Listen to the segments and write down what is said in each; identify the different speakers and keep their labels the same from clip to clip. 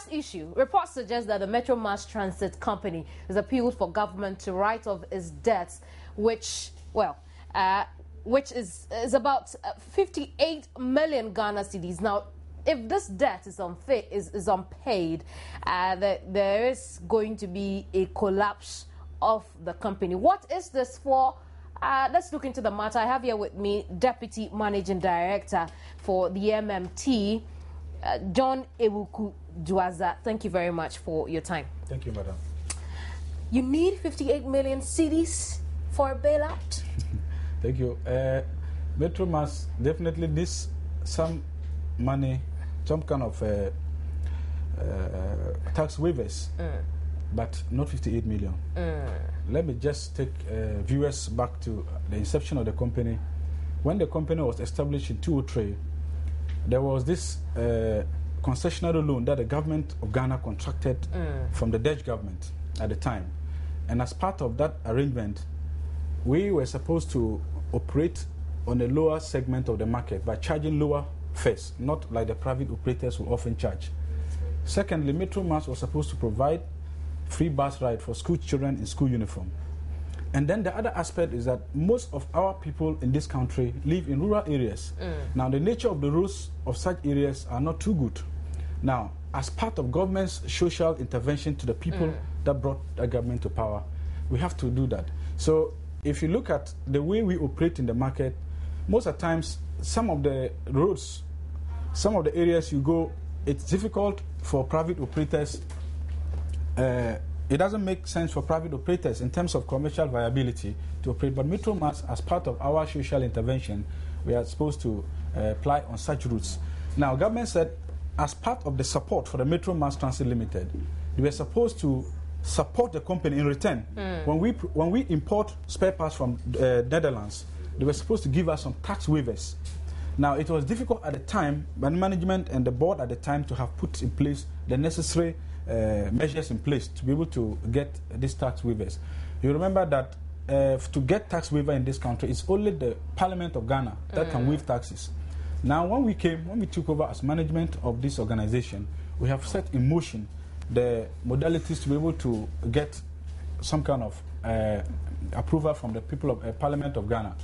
Speaker 1: last issue, reports suggest that the Metro Mass Transit Company has appealed for government to write off its debts, which is about 58 million Ghana cedis. Now, if this debt is unpaid, there is going to be a collapse of the company. What is this for? Let's look into the matter. I have here with me Deputy Managing Director for the MMT, John Ewuku Duaza. Thank you very much for your time.
Speaker 2: Thank you, madam.
Speaker 1: You need 58 million cedis for a bailout?
Speaker 2: Thank you. Metro Mass definitely needs some money, some kind of tax waivers, but not 58 million. Let me just take viewers back to the inception of the company. When the company was established in 2003, there was this concessionary loan that the government of Ghana contracted from the Dutch government at the time. And as part of that arrangement, we were supposed to operate on a lower segment of the market by charging lower fares, not like the private operators will often charge. Secondly, Metro Mass was supposed to provide free bus ride for school children in school uniform. And then the other aspect is that most of our people in this country live in rural areas. Now, the nature of the roads of such areas are not too good. Now, as part of government's social intervention to the people that brought the government to power, we have to do that. So, if you look at the way we operate in the market, most of the times, some of the roads, some of the areas you go, it's difficult for private operators. It doesn't make sense for private operators in terms of commercial viability to operate. But Metro Mass, as part of our social intervention, we are supposed to apply on such routes. Now, government said, as part of the support for the Metro Mass Transit Limited, they were supposed to support the company in return. When we import spare parts from Netherlands, they were supposed to give us some tax waivers. Now, it was difficult at the time, but management and the board at the time to have put in place the necessary measures in place to be able to get these tax waivers. You remember that to get tax waiver in this country, it's only the Parliament of Ghana that can waive taxes. Now, when we took over as management of this organization, we have set in motion the modalities to be able to get some kind of approval from the people of Parliament of Ghana.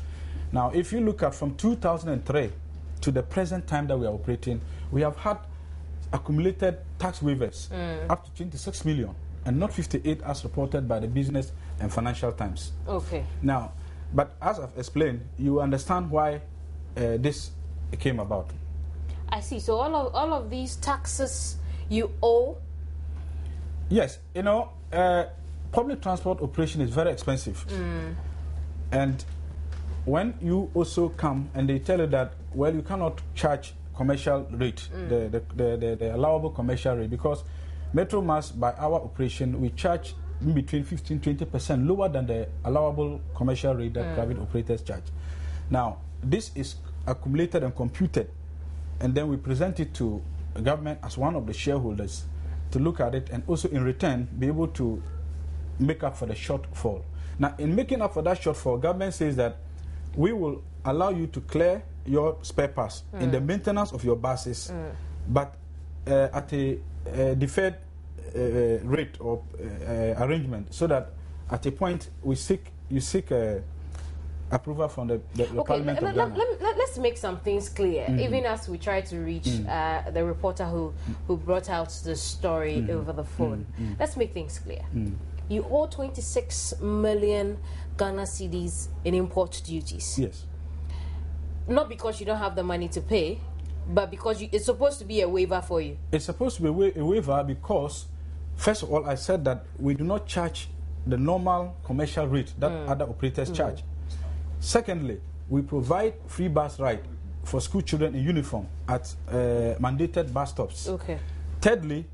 Speaker 2: Now, if you look at from 2003 to the present time that we are operating, we have had accumulated tax waivers up to 26 million and not 58 as reported by the Business and Financial Times.
Speaker 1: Okay.
Speaker 2: Now, but as I've explained, you understand why this came about.
Speaker 1: I see. So all of these taxes you owe?
Speaker 2: Yes. You know, public transport operation is very expensive. And when you also come and they tell you that, well, you cannot charge commercial rate, the allowable commercial rate, because Metro Mass, by our operation, we charge in between 15-20% lower than the allowable commercial rate that private operators charge. Now, this is accumulated and computed, and then we present it to the government as one of the shareholders to look at it and also in return be able to make up for the shortfall. Now, in making up for that shortfall, government says that we will allow you to clear your spare parts in the maintenance of your buses, but at a deferred rate or arrangement, so that at a point you seek approval from the Parliament of Ghana.
Speaker 1: Let's make some things clear, even as we try to reach the reporter who brought out the story over the phone. Let's make things clear. You owe 26 million Ghana cedis in import duties.
Speaker 2: Yes.
Speaker 1: Not because you don't have the money to pay, but because it's supposed to be a waiver for you.
Speaker 2: It's supposed to be a waiver because, first of all, I said that we do not charge the normal commercial rate that other operators charge. Secondly, we provide free bus ride for school children in uniform at mandated bus stops.
Speaker 1: Okay.
Speaker 2: Thirdly,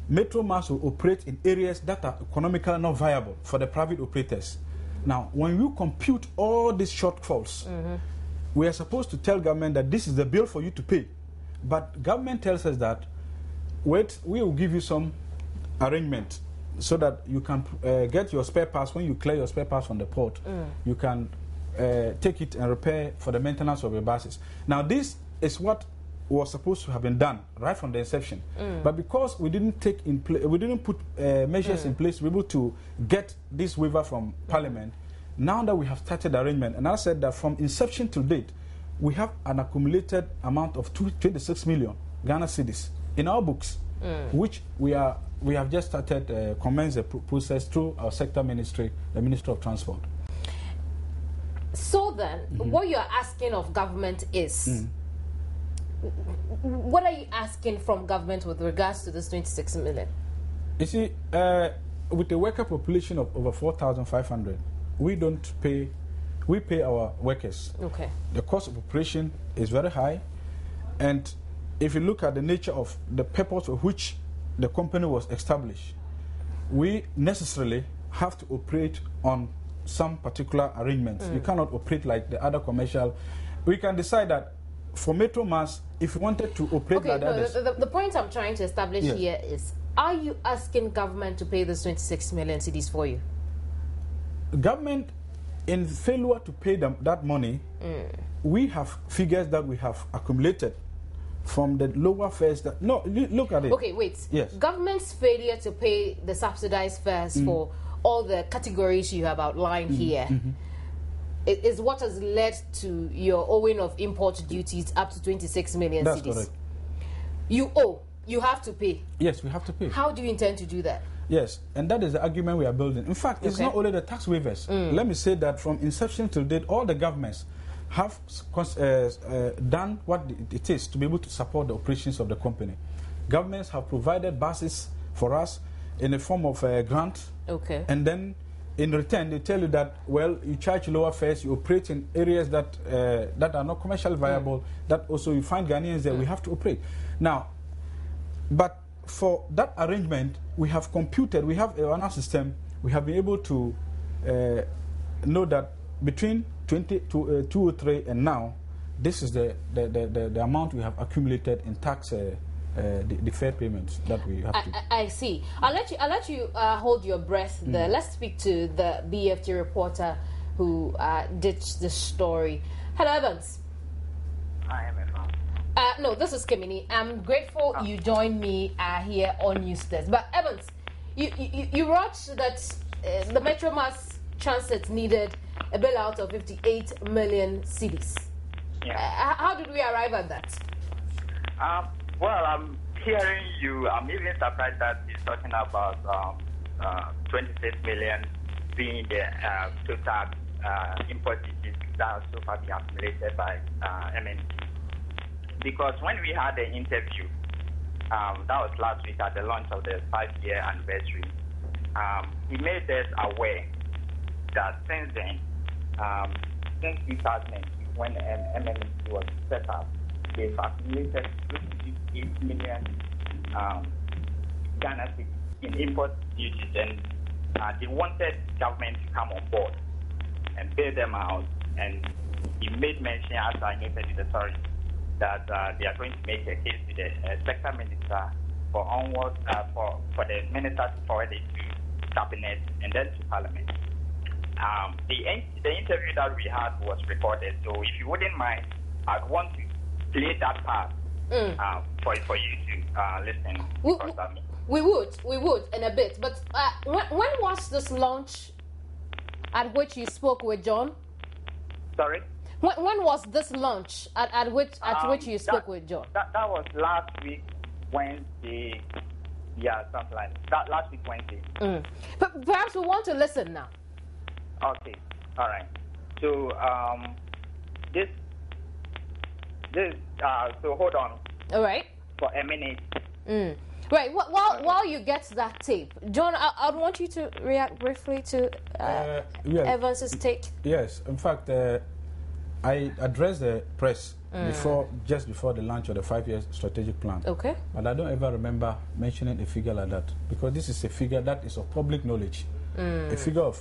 Speaker 2: Metro Mass will operate in areas that are economically not viable for the private operators. Now, when you compute all these shortfalls, we are supposed to tell government that this is the bill for you to pay. But government tells us that, wait, we will give you some arrangement so that you can get your spare parts. When you clear your spare parts from the port, you can take it and repair for the maintenance of your buses. Now, this is what was supposed to have been done right from the inception. But because we didn't put measures in place to be able to get this waiver from Parliament, now that we have started the arrangement, and I said that from inception to date, we have an accumulated amount of 26 million Ghana cedis in our books, which we have just started commence the process through our sector ministry, the Ministry of Transport.
Speaker 1: So then, what you're asking of government is, what are you asking from government with regards to this 26 million?
Speaker 2: You see, with a worker population of over 4,500, we pay our workers.
Speaker 1: Okay.
Speaker 2: The cost of operation is very high, and if you look at the nature of the purpose for which the company was established, we necessarily have to operate on some particular arrangements. You cannot operate like the other commercial. We can decide that for Metro Mass, if we wanted to operate like others.
Speaker 1: The point I'm trying to establish here is, are you asking government to pay this 26 million cedis for you?
Speaker 2: Government, in failure to pay them that money, we have figures that we have accumulated from the lower fares. Look at it.
Speaker 1: Okay, wait.
Speaker 2: Yes.
Speaker 1: Government's failure to pay the subsidized fares for all the categories you have outlined here is what has led to your owing of import duties up to 26 million
Speaker 2: That's
Speaker 1: cedis.
Speaker 2: correct.
Speaker 1: You owe. You have to pay.
Speaker 2: Yes, we have to pay.
Speaker 1: How do you intend to do that?
Speaker 2: Yes, and that is the argument we are building. In fact, it's not only the tax waivers. Let me say that from inception to date, all the governments have done what it is to be able to support the operations of the company. Governments have provided buses for us in the form of a grant.
Speaker 1: Okay.
Speaker 2: And then in return, they tell you that, well, you charge lower fares, you operate in areas that are not commercially viable, that also you find Ghanaians there, we have to operate. Now, but for that arrangement, we have computed, we have a system, we have been able to know that between 2003 and now, this is the amount we have accumulated in tax deferred payments that we have to.
Speaker 1: I see. I'll let you hold your breath there. Let's speak to the BFT reporter who did this story. Hello, Evans.
Speaker 3: Hi, Emma.
Speaker 1: No, this is Kimini. I'm grateful you joined me here on News Desk. But Evans, you wrote that the Metro Mass Transit needed a bailout of 58 million cedis.
Speaker 3: Yeah.
Speaker 1: How did we arrive at that?
Speaker 3: Well, I'm hearing you. I'm even surprised that he's talking about 26 million being the total import duties that so far been accumulated by MNC. Because when we had the interview, that was last week at the launch of the 5-year anniversary, he made us aware that since then, since 2002, when MNC was set up, they've accumulated 28 million Ghana cedis in import duties, and they wanted government to come on board and pay them out. And he made mention, as I noted in the story, that they are going to make a case to the sector minister for onward for the minister to forward it to cabinet and then to parliament. The interview that we had was recorded, so if you wouldn't mind, I'd want to play that part for you to listen.
Speaker 1: We would in a bit. But when was this launch at which you spoke with John?
Speaker 3: Sorry?
Speaker 1: When was this launch at which you spoke with John?
Speaker 3: That was last week Wednesday. Yeah, something like that. Last week Wednesday.
Speaker 1: But perhaps we want to listen now.
Speaker 3: Okay. All right. So this so hold on.
Speaker 1: All right.
Speaker 3: For a minute.
Speaker 1: Right. While you get that tape, John, I want you to react briefly to Evans's take.
Speaker 2: Yes. In fact, I addressed the press just before the launch of the 5-year strategic plan.
Speaker 1: Okay.
Speaker 2: But I don't ever remember mentioning a figure like that, because this is a figure that is of public knowledge. A figure of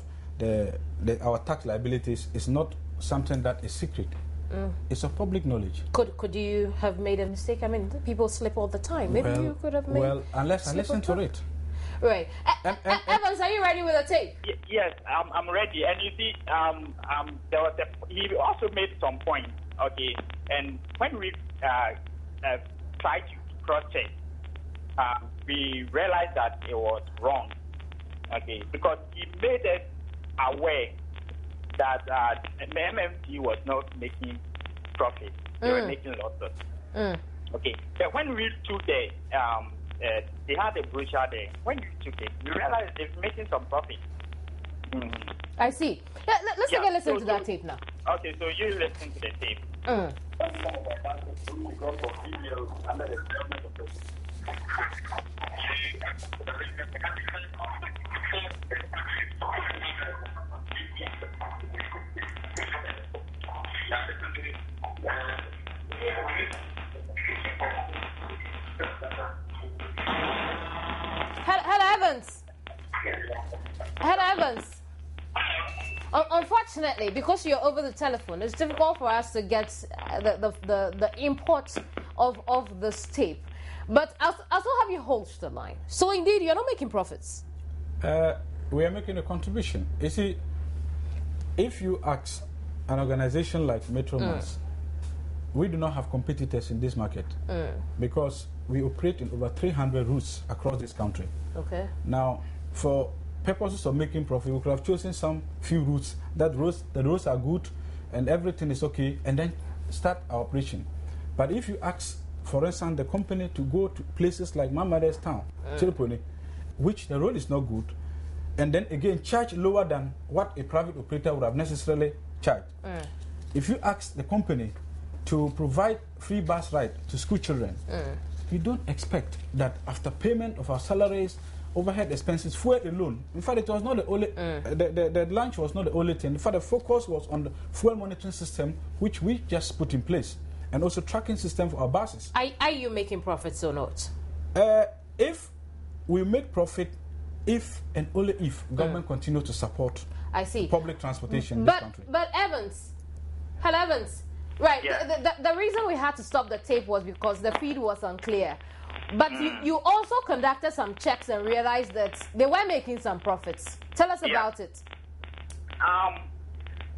Speaker 2: our tax liabilities is not something that is secret. It's of public knowledge.
Speaker 1: Could you have made a mistake? I mean, people slip all the time. Maybe you could have made.
Speaker 2: Well, unless I listen to it.
Speaker 1: Right. Evans, are you ready with the tape?
Speaker 3: Yes, I'm ready. And you see, there was he also made some points. Okay, and when we tried to cross-check, we realized that it was wrong. Okay, because he made us aware that MMT was not making profit; they were making losses. Okay, but when we took they had a brochure there. When we took it, we realized they're making some profit.
Speaker 1: I see. Let's again listen to that tape now.
Speaker 3: Okay, so you listen to the tape.
Speaker 1: Hello, Evans. Unfortunately, because you're over the telephone, it's difficult for us to get the import of this tape. But I'll still have you hold the line. So indeed, you're not making profits.
Speaker 2: We are making a contribution. You see, if you ask an organization like Metromas, we do not have competitors in this market because we operate in over 300 routes across this country.
Speaker 1: Okay.
Speaker 2: Now, for purposes of making profit, we could have chosen some few routes the roads are good and everything is okay, and then start our operation. But if you ask, for instance, the company to go to places like my mother's town, Chirupone, which the road is not good, and then again charge lower than what a private operator would have necessarily charged. If you ask the company to provide free bus ride to school children, we don't expect that after payment of our salaries, overhead expenses, fuel alone. In fact, it was not the only, the lunch was not the only thing. In fact, the focus was on the fuel monitoring system, which we just put in place, and also tracking system for our buses.
Speaker 1: Are you making profits or not?
Speaker 2: If we make profit, if and only if government continue to support public transportation in this country.
Speaker 1: But Evans, hello Evans, right,
Speaker 3: yeah.
Speaker 1: the reason we had to stop the tape was because the feed was unclear. But you also conducted some checks and realized that they were making some profits. Tell us about it.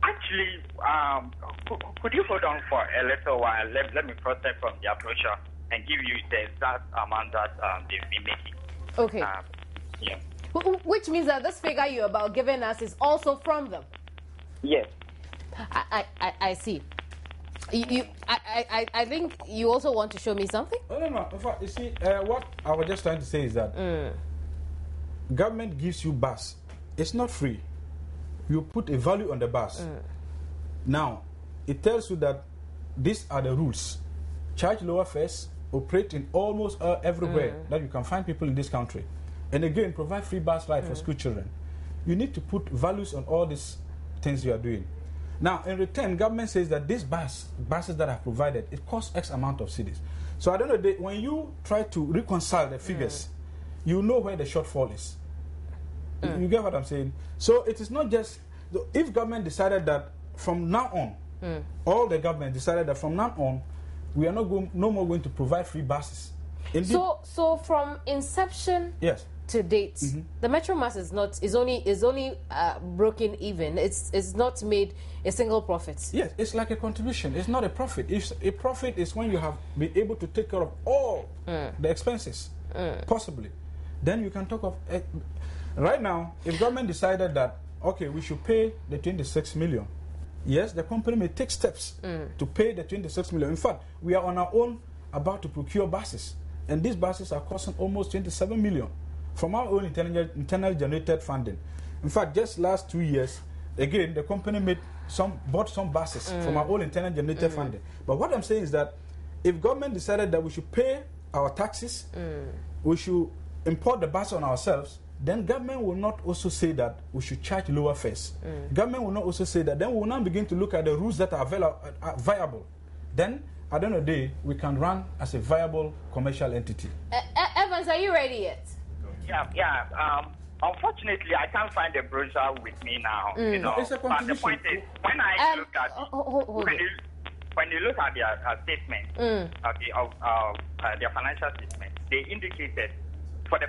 Speaker 3: Actually, could you hold on for a little while? Let me cross-check from the brochure and give you the exact amount that they've been making.
Speaker 1: Okay.
Speaker 3: Yeah.
Speaker 1: Which means that this figure you're about giving us is also from them.
Speaker 3: Yes.
Speaker 1: I see. I think you also want to show me something?
Speaker 2: No. In fact, you see, what I was just trying to say is that government gives you bus. It's not free. You put a value on the bus. Now, it tells you that these are the rules. Charge lower fares, operate in almost everywhere that you can find people in this country. And again, provide free bus ride for school children. You need to put values on all these things you are doing. Now, in return, government says that these buses that are provided, it costs X amount of cedis. So I don't know, when you try to reconcile the figures, you know where the shortfall is. You get what I'm saying? So it is not just, if government decided that from now on, all the government decided that from now on, we are no more going to provide free buses. Indeed,
Speaker 1: so from inception to date, the Metromas is only broken even. It's not made a single profit.
Speaker 2: Yes, it's like a contribution. It's not a profit. A profit is when you have been able to take care of all the expenses, possibly. Then you can talk of right now. If government decided that okay, we should pay the 26 million. Yes, the company may take steps to pay the 26 million. In fact, we are on our own about to procure buses, and these buses are costing almost 27 million. From our own internal generated funding. In fact, just last 2 years, again, the company bought some buses from our own internal generated funding. But what I'm saying is that if government decided that we should pay our taxes, we should import the bus on ourselves, then government will not also say that we should charge lower fares. Government will not also say that. Then we will now begin to look at the routes that are viable. Then, at the end of the day, we can run as a viable commercial entity.
Speaker 1: Evans, are you ready yet?
Speaker 3: Yeah. Unfortunately, I can't find the brochure with me now. You know,
Speaker 2: it's a
Speaker 3: but the point is, when I look at when you look at their statement, their financial statement, they indicated for the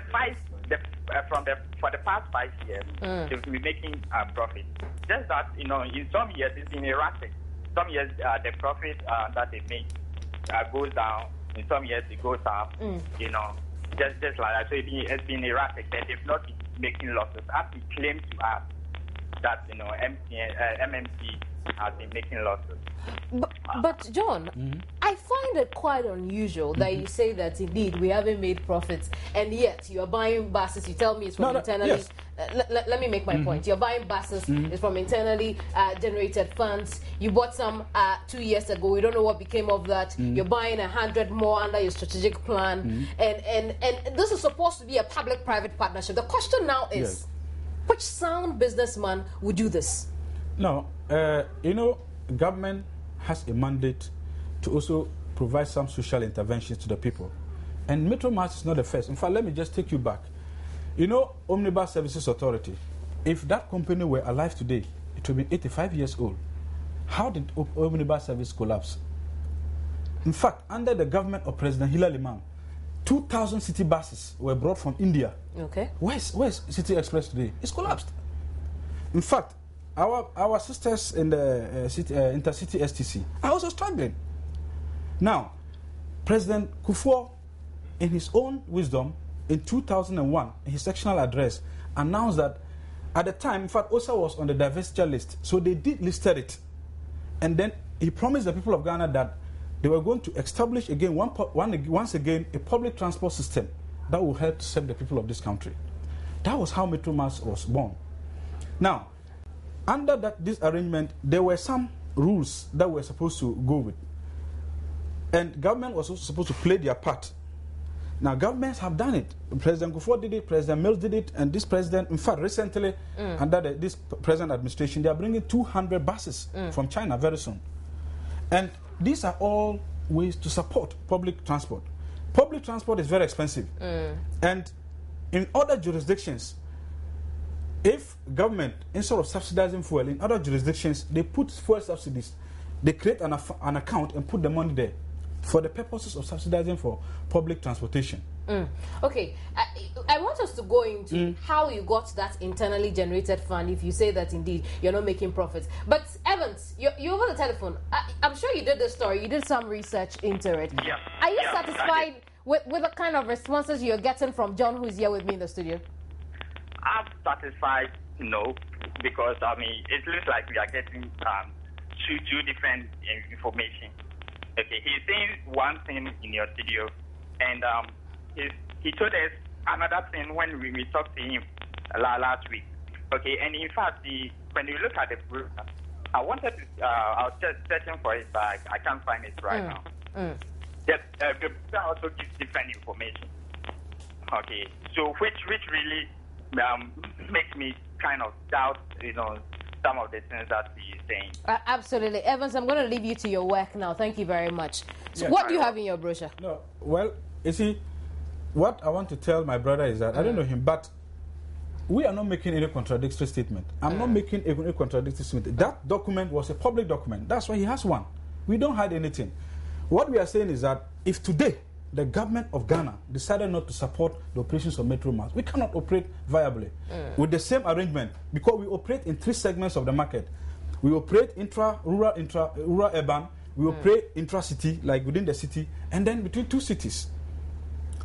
Speaker 3: past 5 years they've been making a profit. Just that in some years it's been erratic. Some years the profit that they make goes down. In some years it goes up, you know, just like that. So it's been erratic. That they've not been making losses. As he claimed to us that, you know, MMT has been making losses.
Speaker 1: But John, I find it quite unusual that you say that indeed we haven't made profits, and yet you are buying buses. You tell me it's from internally.
Speaker 2: Yes.
Speaker 1: Let me make my point. You're buying buses. It's from internally generated funds. You bought some 2 years ago. We don't know what became of that. You're buying 100 more under your strategic plan, and this is supposed to be a public-private partnership. The question now is, which sound businessman would do this?
Speaker 2: No, you know, government has a mandate to also provide some social interventions to the people. And Metro Mars is not the first. In fact, let me just take you back. You know, Omnibus Services Authority, if that company were alive today, it would be 85 years old. How did Omnibus Service collapse? In fact, under the government of President Delali Emmanuel, 2,000 city buses were brought from India.
Speaker 1: Okay.
Speaker 2: Where's City Express today? It's collapsed. In fact, our sisters in the intercity STC are also struggling. Now, President Kufuor, in his own wisdom, in 2001, in his sectional address, announced that at the time, in fact, OSA was on the divestiture list, so they did listed it. And then he promised the people of Ghana that they were going to establish again, once again, a public transport system that will help to serve the people of this country. That was how Metro Mars was born. Now, under this arrangement, there were some rules that we're supposed to go with. And government was also supposed to play their part. Now, governments have done it. President Kufuor did it, President Mills did it, and this president, in fact, recently, under this present administration, they are bringing 200 buses from China very soon. And these are all ways to support public transport. Public transport is very expensive. And in other jurisdictions, if government, instead of subsidizing fuel, in other jurisdictions, they put fuel subsidies. They create an account and put the money there for the purposes of subsidizing for public transportation.
Speaker 1: Okay, I want us to go into how you got that internally generated fund if you say that indeed you're not making profits. But Evans, you're over the telephone. I'm sure you did this story. You did some research into it.
Speaker 3: Yeah.
Speaker 1: Are you satisfied with the kind of responses you're getting from John, who's here with me in the studio?
Speaker 3: I'm satisfied, no, because, I mean, it looks like we are getting two different information. Okay, he's saying one thing in your studio, and he told us another thing when we talked to him last week. Okay, and in fact, when you look at the brochure, I wanted to, I was just searching for it, but I can't find it right now. The brochure also gives different information. Okay, so which really makes me kind of doubt, you know, some of the things that he's saying.
Speaker 1: Absolutely. Evans, I'm going to leave you to your work now. Thank you very much. So what do you have in your brochure?
Speaker 2: No, well, you see, what I want to tell my brother is that, I don't know him, but we are not making any contradictory statement. I'm not making any contradictory statement. That document was a public document. That's why he has one. We don't hide anything. What we are saying is that if today the government of Ghana decided not to support the operations of Metro Mars, we cannot operate viably with the same arrangement, because we operate in 3 segments of the market. We operate rural, urban. We operate intra-city, like within the city, and then between 2 cities.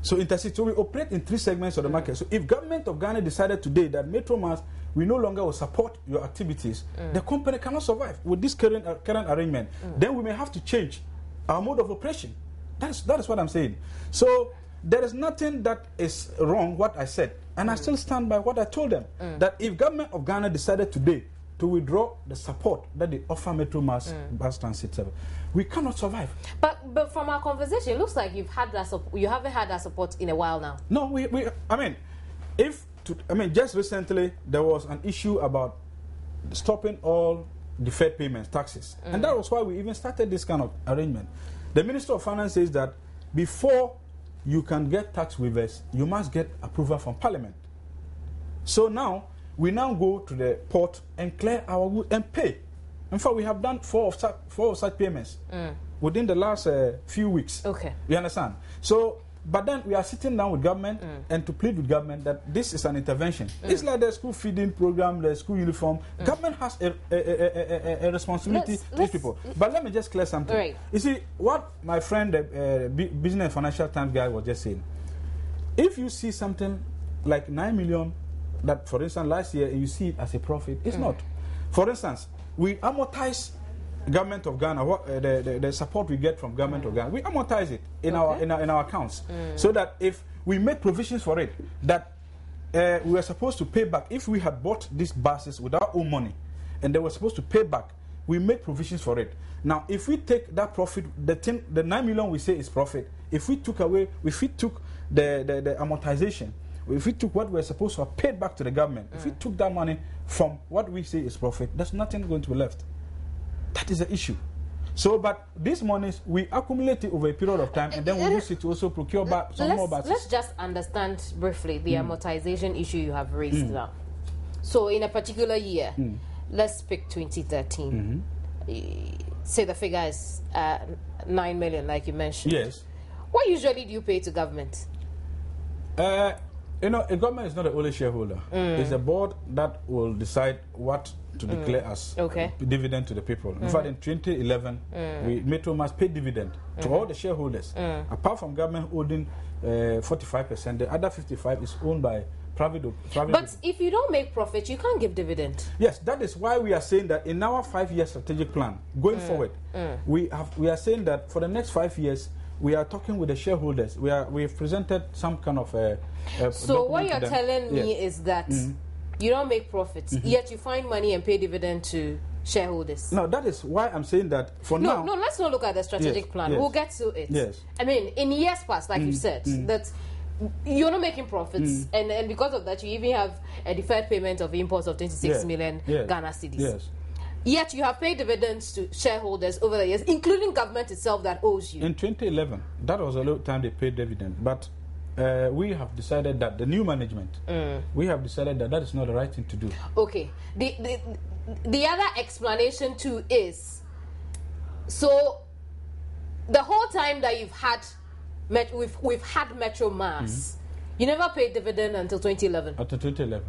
Speaker 2: So intercity. So we operate in 3 segments of the market. So if government of Ghana decided today that Metro Mars, we no longer will support your activities, the company cannot survive with this current arrangement. Then we may have to change our mode of operation. That is what I'm saying. So there is nothing that is wrong what I said, and I still stand by what I told them, that if government of Ghana decided today to withdraw the support that they offer Metro Mars bus transit service, we cannot survive.
Speaker 1: But from our conversation, it looks like you haven't had that support in a while now.
Speaker 2: No, just recently there was an issue about stopping all deferred payments, taxes, and that was why we even started this kind of arrangement. The Minister of Finance says that before you can get tax waivers, you must get approval from Parliament. So now, we now go to the port and clear our goods and pay. In fact, we have done 4 of such payments within the last few weeks.
Speaker 1: Okay.
Speaker 2: You understand? So But then we are sitting down with government and to plead with government that this is an intervention. It's like the school feeding program, the school uniform. Government has a responsibility to these people. But let me just clear something.
Speaker 1: Right.
Speaker 2: You see, what my friend, Business and Financial Times guy was just saying, if you see something like 9 million, that for instance last year, and you see it as a profit, it's not. For instance, we amortize government of Ghana, the support we get from government of Ghana, we amortize it in our accounts, so that if we make provisions for it, that we were supposed to pay back. If we had bought these buses with our own money, and they were supposed to pay back, we make provisions for it. Now, if we take that profit, the 9 million we say is profit. If we took the amortization, if we took what we're supposed to have paid back to the government, if we took that money from what we say is profit, there's nothing going to be left. That is the issue. So, but these monies, we accumulate it over a period of time, and then we use it to also procure some more buses.
Speaker 1: Let's just understand briefly the amortization issue you have raised now. So, in a particular year, let's pick 2013. Say the figure is 9 million, like you mentioned.
Speaker 2: Yes.
Speaker 1: What usually do you pay to government?
Speaker 2: You know, a government is not the only shareholder. It's a board that will decide what to declare as dividend to the people. In fact, in 2011, Metro must pay dividend to all the shareholders. Apart from government holding 45%, the other 55% is owned by private.
Speaker 1: But if you don't make profit, you can't give dividend.
Speaker 2: Yes, that is why we are saying that in our 5-year strategic plan, going forward, we are saying that for the next 5 years, we are talking with the shareholders. We've presented some kind of
Speaker 1: so what you're telling me is that you don't make profits, yet you find money and pay dividend to shareholders.
Speaker 2: No, that is why I'm saying that for now.
Speaker 1: No, let's not look at the strategic plan. We'll get to it.
Speaker 2: Yes.
Speaker 1: I mean, in years past, like you said, that you're not making profits, and because of that, you even have a deferred payment of imports of 26 million Ghana cedis. Yes. Yet you have paid dividends to shareholders over the years, including government itself that owes you.
Speaker 2: In 2011, that was a little time they paid dividend. But we have decided that the new management, we have decided that that is not the right thing to do. Okay.
Speaker 1: The other explanation too is, so the whole time that you've had, we've had Metro Mass, you never paid dividend until 2011.
Speaker 2: Until 2011.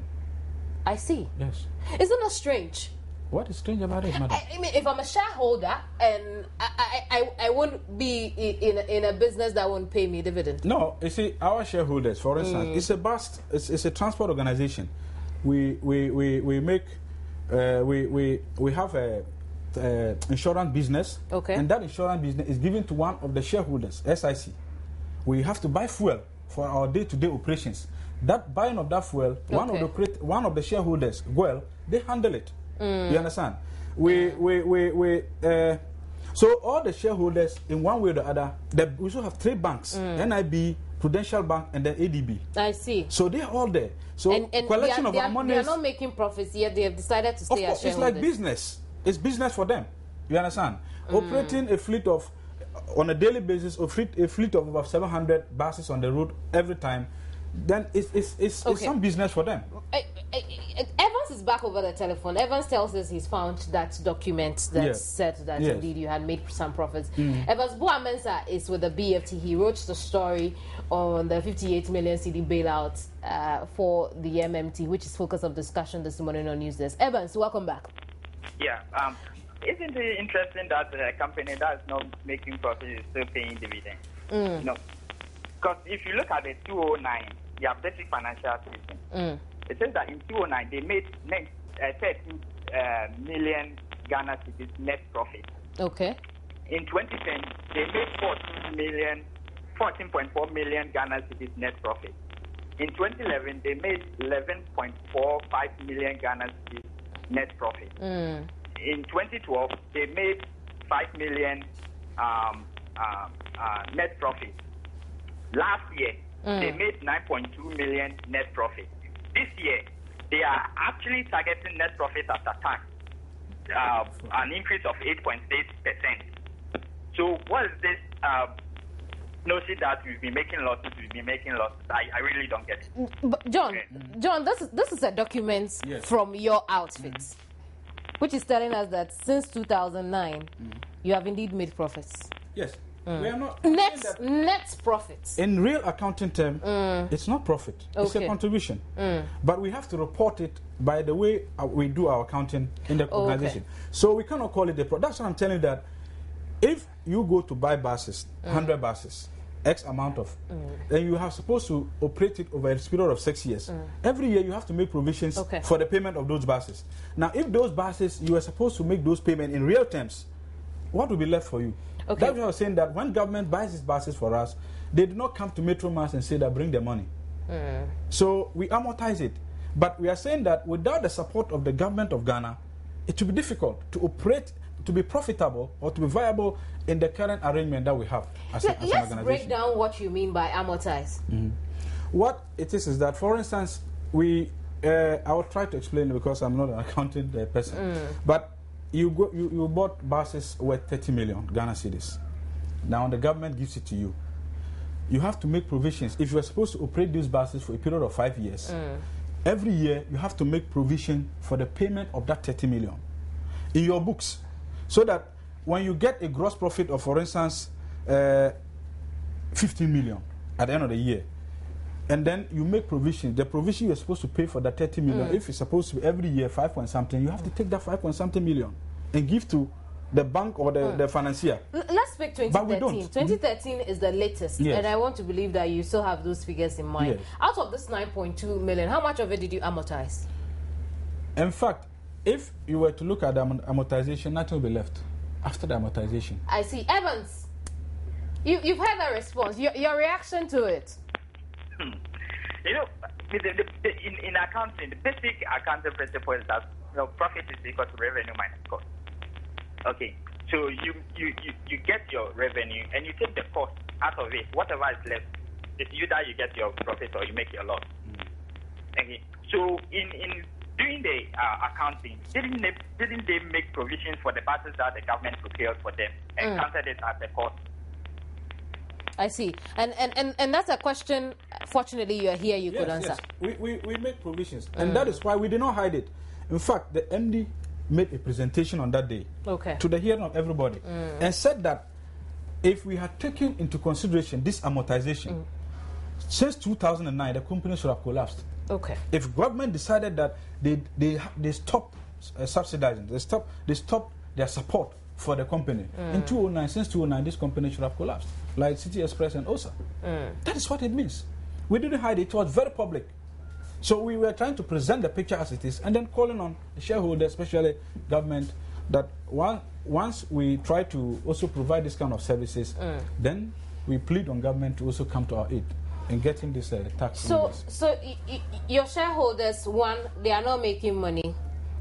Speaker 1: I see.
Speaker 2: Yes.
Speaker 1: Isn't that strange?
Speaker 2: What is strange about it, madam?
Speaker 1: I mean, if I'm a shareholder and I won't be in a business that won't pay me dividend.
Speaker 2: No, you see, our shareholders, for instance, it's a transport organization. We have a insurance business, and that insurance business is given to one of the shareholders, SIC. We have to buy fuel for our day-to-day operations. That buying of that fuel, one of the shareholders, they handle it. You understand? So all the shareholders, in one way or the other, we also have 3 banks: NIB, Prudential Bank, and the ADB.
Speaker 1: I see.
Speaker 2: So they are all there. So
Speaker 1: and
Speaker 2: collection of our money.
Speaker 1: They are not making profits yet. They have decided to stay as shareholders.
Speaker 2: It's like business. It's business for them. You understand? Operating a fleet of, on a daily basis, a fleet of about 700 buses on the road every time. Then it's some business for them.
Speaker 1: Evans is back over the telephone. Evans tells us he's found that document that said that indeed you had made some profits. Evans Boamensa is with the BFT. He wrote the story on the 58 million CD bailout for the MMT, which is focus of discussion this morning on News Desk. Evans, welcome back.
Speaker 3: Yeah. Isn't it interesting that a company that is not making profit is still paying dividends? No. Because if you look at the 2009, the basic financial statement, it says that in 2009 they made 13 million Ghana cedis net profit.
Speaker 1: Okay.
Speaker 3: In 2010, they made 14.4 million Ghana cedis net profit. In 2011, they made 11.45 million Ghana cedis net profit. In 2012, they made 5 million net profit. Last year, they made 9.2 million net profit. This year, they are actually targeting net profit after tax, an increase of 8.6%. So what is this notion that we've been making losses, I really don't get it.
Speaker 1: But John, this is a document from your outfit, which is telling us that since 2009, you have indeed made profits.
Speaker 2: Yes. We are not
Speaker 1: net profits.
Speaker 2: in real accounting term. It's not profit. It's a contribution. But we have to report it by the way we do our accounting in the organization. So we cannot call it a profit. That's what I'm telling you, that if you go to buy buses, 100 buses, X amount of, then you are supposed to operate it over a period of 6 years. Every year you have to make provisions for the payment of those buses. Now, if those buses, you are supposed to make those payments in real terms, what will be left for you? That's why I was saying that when government buys these buses for us, they do not come to Metromas and say that bring the money. So we amortize it. But we are saying that without the support of the government of Ghana, it will be difficult to operate, to be profitable or to be viable in the current arrangement that we have as an organization.
Speaker 1: Let's break down what you mean by amortize.
Speaker 2: What it is that, for instance, I will try to explain it because I'm not an accounting person. But you bought buses worth 30 million Ghana cedis. Now the government gives it to you. You have to make provisions. If you are supposed to operate these buses for a period of 5 years, every year you have to make provision for the payment of that 30 million in your books, so that when you get a gross profit of, for instance, 15 million at the end of the year, and then you make provision, the provision you're supposed to pay for that 30 million, if it's supposed to be every year 5 point something, you have to take that 5 point something million and give to the bank or the financier.
Speaker 1: Let's speak 2013.
Speaker 2: But we don't.
Speaker 1: 2013 is the latest, and I want to believe that you still have those figures in mind. Out of this 9.2 million, how much of it did you amortize?
Speaker 2: In fact, if you were to look at the amortization, nothing will be left after the amortization.
Speaker 1: I see. Evans, you've heard that response. Your reaction to it?
Speaker 3: You know, in accounting, the basic accounting principle is that profit is equal to revenue minus cost. Okay, so you get your revenue and you take the cost out of it. Whatever is left, it's either you get your profit or you make your loss. Okay, so in doing the accounting, didn't they make provisions for the buses that the government procured for them and counted it as a cost?
Speaker 1: I see. And that's a question, fortunately, you are here, you could answer.
Speaker 2: Yes. We make provisions, and that is why we did not hide it. In fact, the MD made a presentation on that day to the hearing of everybody and said that if we had taken into consideration this amortization, since 2009, the company should have collapsed. If government decided that they stop subsidizing, they stop their support for the company. In 2009, since 2009, this company should have collapsed, like City Express and OSA. That is what it means. We didn't hide it. It was very public. So we were trying to present the picture as it is, and then calling on the shareholders, especially government, that once we try to also provide this kind of services, then we plead on government to also come to our aid in getting this tax.
Speaker 1: So your shareholders, one, they are not making money,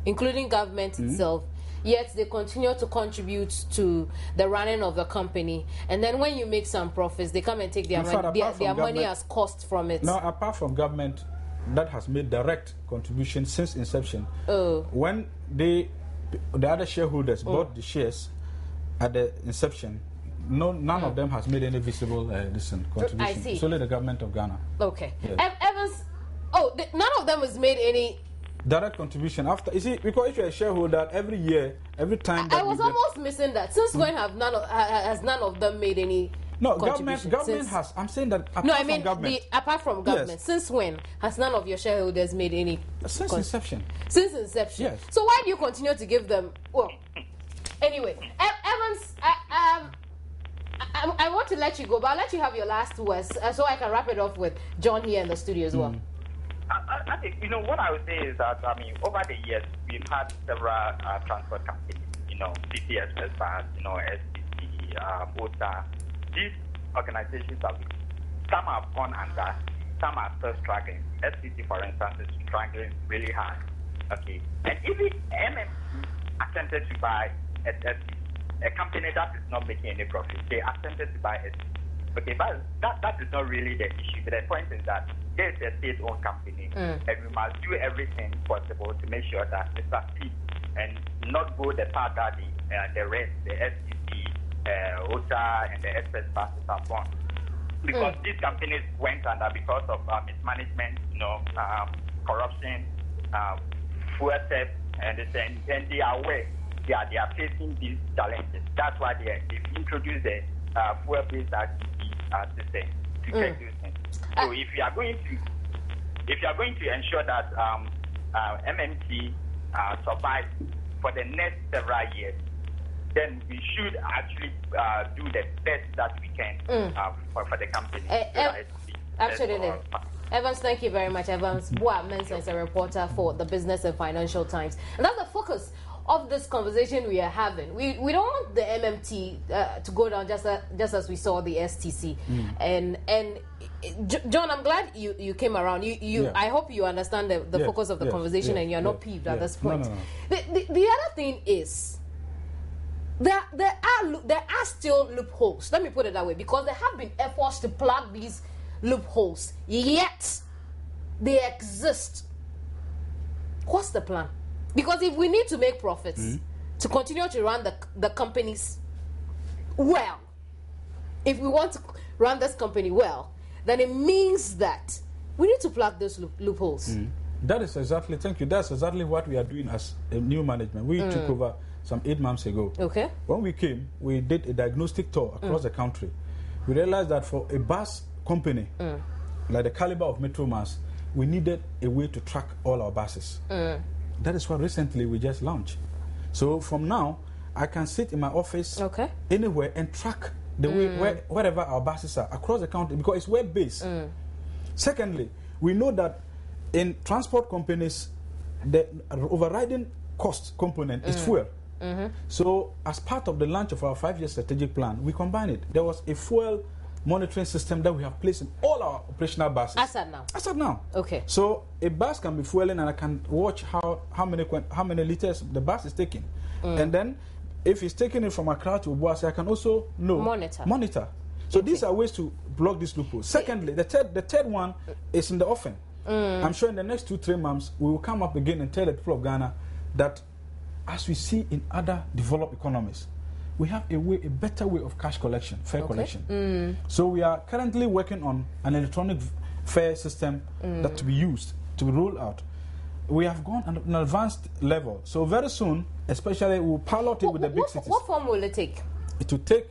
Speaker 1: including government itself. Yet they continue to contribute to the running of the company, and then when you make some profits, they come and take their money as cost from it.
Speaker 2: Now, apart from government, that has made direct contribution since inception. When the other shareholders bought the shares at the inception, none of them has made any visible contribution.
Speaker 1: I see.
Speaker 2: It's only the government of Ghana.
Speaker 1: Okay. Yes. Evans, none of them has made any
Speaker 2: direct contribution after. You see, because if you're a shareholder, every year, every time.
Speaker 1: I was almost missing that. Since when has none of them made any?
Speaker 2: No, government has. I'm saying that.
Speaker 1: Apart from government,
Speaker 2: yes.
Speaker 1: Since when has none of your shareholders made any?
Speaker 2: Since inception.
Speaker 1: Since inception.
Speaker 2: Yes.
Speaker 1: So why do you continue to give them? Well, anyway, Evans, I want to let you go, but I'll let you have your last words so I can wrap it off with John here in the studio as well.
Speaker 3: I think, what I would say is that, over the years, we've had several transport companies, City Express Bus, SPC, OTA. These organizations some have gone under, some are still struggling. SPC, for instance, is struggling really hard. Okay. And even MMC attempted to buy SPC, a company that is not making any profit. They attempted to buy SPC. Okay, but that is not really the issue. But the point is that there is a state-owned company, and we must do everything possible to make sure that it succeeds and not go the path that the rest, the SPC, OTA, and the express buses are on. Because these companies went under because of mismanagement, corruption, fuel theft, and they are aware they are facing these challenges. That's why they've introduced the fuel-based activity system to check those things. So if you are going to ensure that MMT survives for the next several years, then we should actually do the best that we can for the company.
Speaker 1: Absolutely. Evans, thank you very much. Evans Boa-Mensah is a reporter for the Business and Financial Times. And that's the focus of this conversation we are having. We don't want the MMT to go down just as we saw the STC. And John, I'm glad you came around. I hope you understand the focus of the conversation and you're not peeved at this point. No. The other thing is, there are still loopholes. Let me put it that way, because there have been efforts to plug these loopholes, yet they exist. What's the plan? Because if we need to make profits to continue to run the companies well, if we want to run this company well, then it means that we need to plug those loopholes.
Speaker 2: That is exactly, thank you. That's exactly what we are doing as a new management. We took over some 8 months ago.
Speaker 1: Okay.
Speaker 2: When we came, we did a diagnostic tour across the country. We realized that for a bus company like the caliber of Metromas, we needed a way to track all our buses. That is what recently we just launched. So from now, I can sit in my office anywhere and track the way wherever our buses are across the country, because it's web-based. Secondly, we know that in transport companies, the overriding cost component is fuel. So as part of the launch of our 5-year strategic plan, we combined it. There was a fuel monitoring system that we have placed in all our operational buses.
Speaker 1: As at now? Okay.
Speaker 2: So a bus can be fueling and I can watch how many liters the bus is taking. And then if it's taking it from Accra to Obuasi, I can also monitor. So these are ways to block this loophole. Secondly, the third one is in the offering. I'm sure in the next 2-3 months, we will come up again and tell the people of Ghana that, as we see in other developed economies, we have a better way of cash collection, fare collection. So we are currently working on an electronic fare system that to be used, to be rolled out. We have gone on an advanced level. So very soon, especially, we'll pilot it with the big cities.
Speaker 1: What form will it take?
Speaker 2: It will take,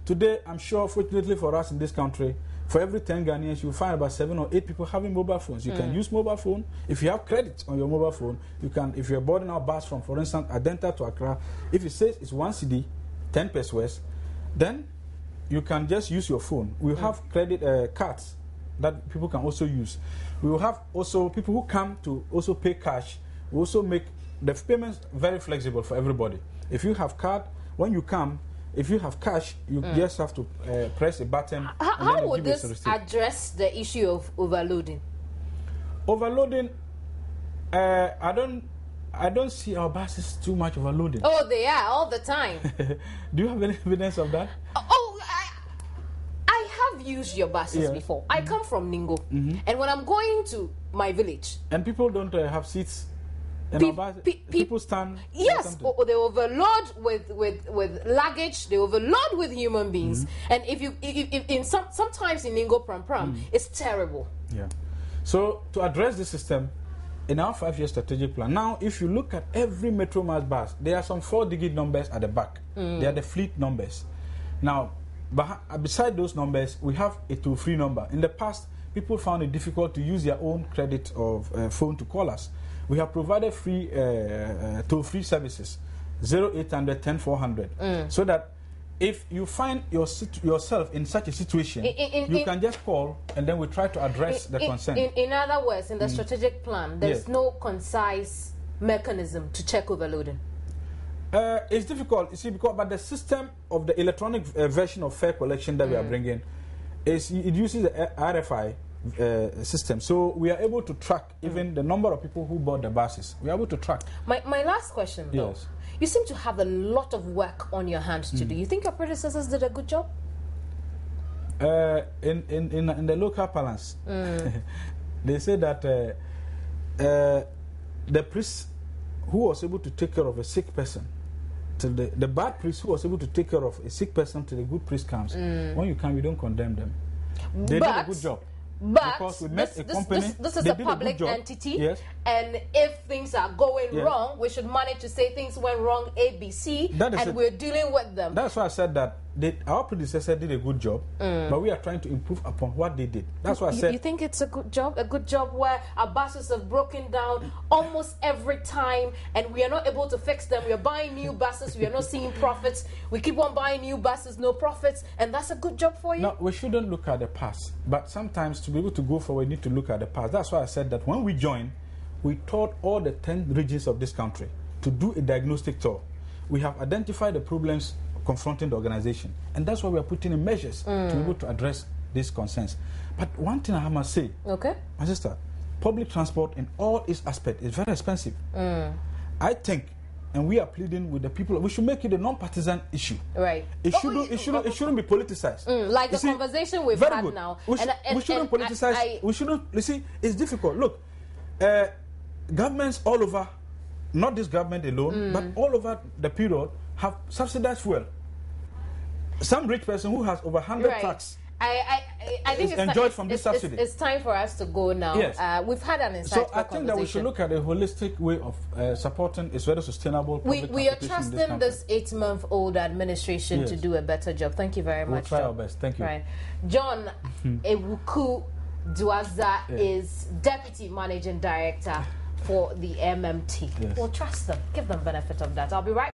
Speaker 2: today, I'm sure, fortunately for us in this country, for every 10 Ghanaians, you'll find about 7 or 8 people having mobile phones. You can use mobile phone. If you have credit on your mobile phone, you can, if you're boarding our bus from, for instance, Adenta to Accra, if it says it's 1 cedi, 10 pesos, then you can just use your phone. We'll have credit cards that people can also use. We will have also people who come to also pay cash. We also make the payments very flexible for everybody. If you have card, when you come, if you have cash, you just have to press a button.
Speaker 1: How would this address the issue of overloading?
Speaker 2: Overloading, I don't see our buses too much overloading.
Speaker 1: Oh, they are all the time.
Speaker 2: Do you have any evidence of that?
Speaker 1: I have used your buses before. I come from Ningo, and when I'm going to my village,
Speaker 2: and people don't have seats. People stand.
Speaker 1: Yes, or they overload with luggage. They overload with human beings, and sometimes in Ningo Pram, it's terrible.
Speaker 2: Yeah. So to address the system, in our 5-year strategic plan, now if you look at every Metromas bus, there are some 4-digit numbers at the back. They are the fleet numbers. Now, beside those numbers, we have a toll-free number. In the past, people found it difficult to use their own credit of phone to call us. We have provided free toll-free services, 0800 10 400, so that if you find yourself in such a situation, you can just call, and then we try to address the concern.
Speaker 1: In other words, in the strategic plan, there's no concise mechanism to check overloading.
Speaker 2: It's difficult, you see, but the system of the electronic version of fare collection that we are bringing, it uses the RFI system. So we are able to track even the number of people who board the buses. We are able to track.
Speaker 1: My last question, though.
Speaker 2: Yes.
Speaker 1: You seem to have a lot of work on your hands to do. You think your predecessors did a good job?
Speaker 2: In the local parlance, they say that the priest who was able to take care of a sick person, till the bad priest who was able to take care of a sick person till the good priest comes. When you come, we don't condemn them. They did a good job.
Speaker 1: But
Speaker 2: because we met a company,
Speaker 1: this is a public entity, and if things are going wrong, we should manage to say things went wrong, A, B, C, and we're dealing with them.
Speaker 2: That's why I said that our predecessor did a good job, but we are trying to improve upon what they did. That's why I said.
Speaker 1: You think it's a good job? A good job where our buses have broken down almost every time, and we are not able to fix them. We are buying new buses. We are not seeing profits. We keep on buying new buses, no profits, and that's a good job for you?
Speaker 2: No, we shouldn't look at the past. But sometimes to be able to go forward, we need to look at the past. That's why I said that when we joined, we toured all the 10 regions of this country to do a diagnostic tour. We have identified the problems confronting the organization, and that's why we are putting in measures to be able to address these concerns. But one thing I must say, my sister, public transport in all its aspects is very expensive. I think, and we are pleading with the people, we should make it a non-partisan issue.
Speaker 1: Right.
Speaker 2: It shouldn't be politicized.
Speaker 1: Like the conversation we've had
Speaker 2: good.
Speaker 1: now.
Speaker 2: We shouldn't politicize. We shouldn't. You see, it's difficult. Look, governments all over, not this government alone, but all over the period, have subsidized fuel. Some rich person who has over 100 trucks
Speaker 1: I think
Speaker 2: enjoyed from this subsidy.
Speaker 1: It's time for us to go now.
Speaker 2: Yes.
Speaker 1: We've had an insightful
Speaker 2: So I think that we should look at a holistic way of supporting a very sustainable public
Speaker 1: we are
Speaker 2: transportation
Speaker 1: trusting this 8-month-old administration to do a better job. Thank you very much.
Speaker 2: We'll try our best. Thank you.
Speaker 1: Right. John Ewuku Duaza is Deputy Managing Director for the MMT.
Speaker 2: Yes.
Speaker 1: We'll trust them. Give them benefit of that. I'll be right